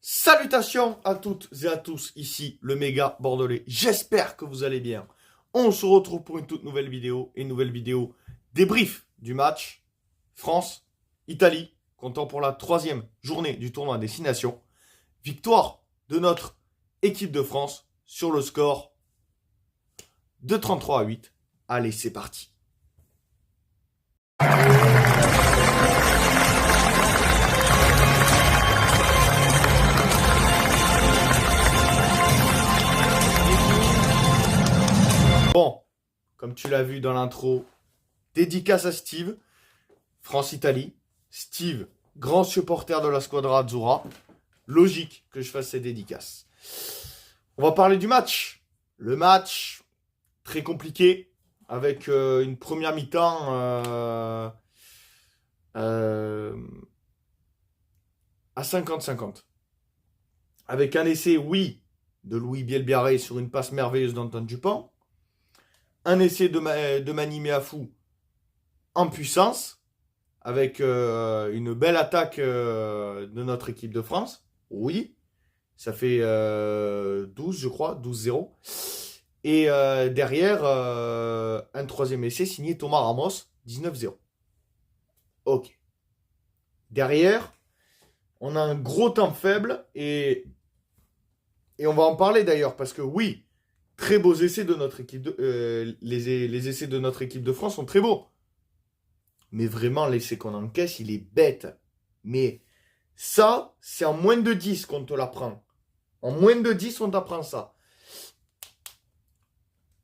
Salutations à toutes et à tous, ici le méga bordelais. J'espère que vous allez bien. On se retrouve pour une toute nouvelle vidéo. Et une nouvelle vidéo débrief du match France-Italie, comptant pour la 3e journée du tournoi des 6 nations. Victoire de notre équipe de France sur le score de 33-8. Allez, c'est parti. Bon, comme tu l'as vu dans l'intro, dédicace à Steve, France-Italie. Steve, grand supporter de la squadra Azzurra. Logique que je fasse ces dédicaces. On va parler du match. Le match, très compliqué, avec une première mi-temps à 50-50. Avec un essai, oui, de Louis Bielbiarré sur une passe merveilleuse d'Antoine Dupont. Un essai de Mani Meafou en puissance, avec une belle attaque de notre équipe de France. Oui, ça fait 12, je crois, 12-0. Et derrière, un troisième essai signé Thomas Ramos, 19-0. Ok. Derrière, on a un gros temps faible et on va en parler d'ailleurs, parce que oui, très beaux essais de notre équipe. Les essais de notre équipe de France sont très beaux. Mais vraiment, l'essai qu'on encaisse, il est bête. Mais ça, c'est en moins de 10 qu'on te l'apprend. En moins de 10, on t'apprend ça.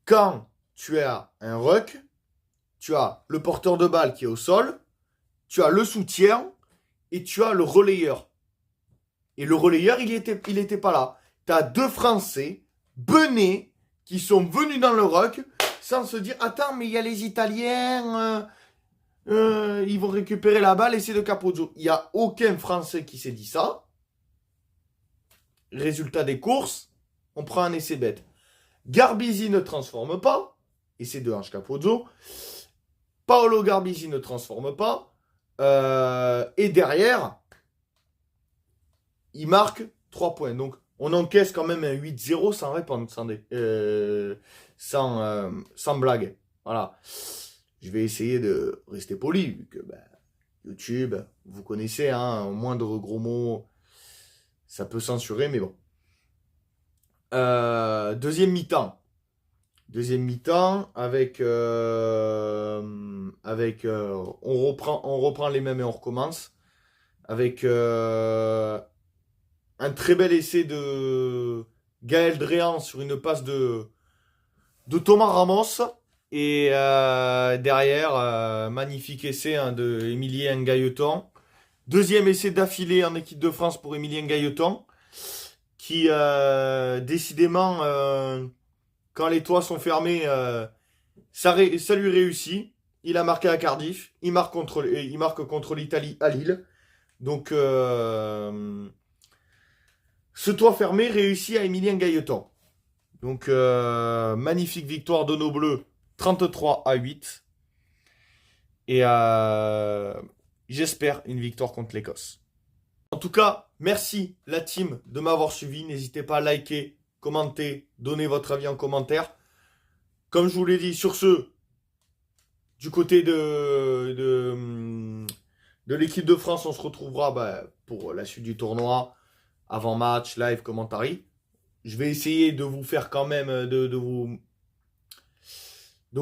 Quand tu as un ruck, tu as le porteur de balle qui est au sol, tu as le soutien et tu as le relayeur. Et le relayeur, il était pas là. Tu as deux Français, benets, qui sont venus dans le ruck sans se dire « Attends, mais il y a les Italiens, ils vont récupérer la balle et c'est de Capozzo. » Il n'y a aucun Français qui s'est dit ça. Résultat des courses, on prend un essai bête. Garbisi ne transforme pas, essai de Ange Capozzo. Paolo Garbisi ne transforme pas. Et derrière, il marque 3 points. Donc, on encaisse quand même un 8-0 sans répondre, sans blague. Voilà. Je vais essayer de rester poli, vu que YouTube, vous connaissez, hein, au moindre gros mot, ça peut censurer, mais bon. Deuxième mi-temps. Deuxième mi-temps, avec on reprend les mêmes et on recommence. Avec un très bel essai de Gaël Dréan sur une passe de Thomas Ramos. Et derrière, magnifique essai de Emilien Gailleton. Deuxième essai d'affilée en équipe de France pour Emilien Gailleton. Qui, décidément, quand les toits sont fermés, ça lui réussit. Il a marqué à Cardiff. Il marque contre l'Italie à Lille. Donc, ce toit fermé réussit à Emilien Gailleton. Donc, magnifique victoire de nos Bleus, 33-8. Et j'espère une victoire contre l'Écosse. En tout cas, merci la team de m'avoir suivi. N'hésitez pas à liker, commenter, donner votre avis en commentaire. Comme je vous l'ai dit, sur ce, du côté de l'équipe de France, on se retrouvera pour la suite du tournoi. Avant-match, live, commentary. Je vais essayer de vous faire quand même, de vous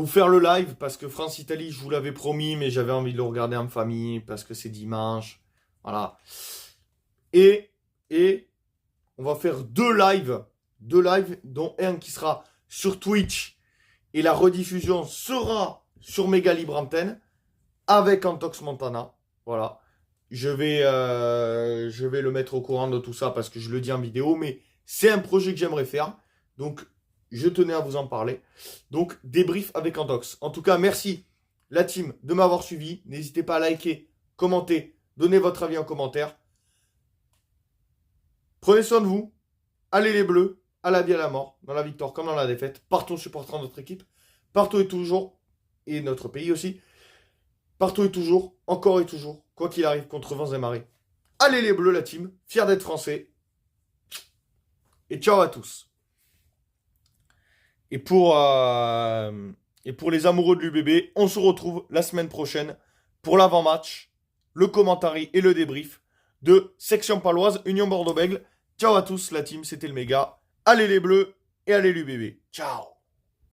faire le live, parce que France-Italie, je vous l'avais promis, mais j'avais envie de le regarder en famille, parce que c'est dimanche. Voilà. Et on va faire deux lives, dont un qui sera sur Twitch, et la rediffusion sera sur Méga Libre Antenne, avec Antox Montana. Voilà. Je vais le mettre au courant de tout ça parce que je le dis en vidéo, mais c'est un projet que j'aimerais faire. Donc, je tenais à vous en parler. Donc, débrief avec Antox. En tout cas, merci la team de m'avoir suivi. N'hésitez pas à liker, commenter, donner votre avis en commentaire. Prenez soin de vous. Allez les Bleus, à la vie à la mort, dans la victoire comme dans la défaite. Partout supportant notre équipe. Partout et toujours, et notre pays aussi. Partout et toujours, encore et toujours, quoi qu'il arrive, contre vents et marées. Allez les Bleus, la team, fiers d'être français. Et ciao à tous. Et pour les amoureux de l'UBB, on se retrouve la semaine prochaine pour l'avant-match, le commentary et le débrief de Section Paloise Union Bordeaux-Bègles. Ciao à tous la team, c'était le méga. Allez les Bleus et allez l'UBB. Ciao.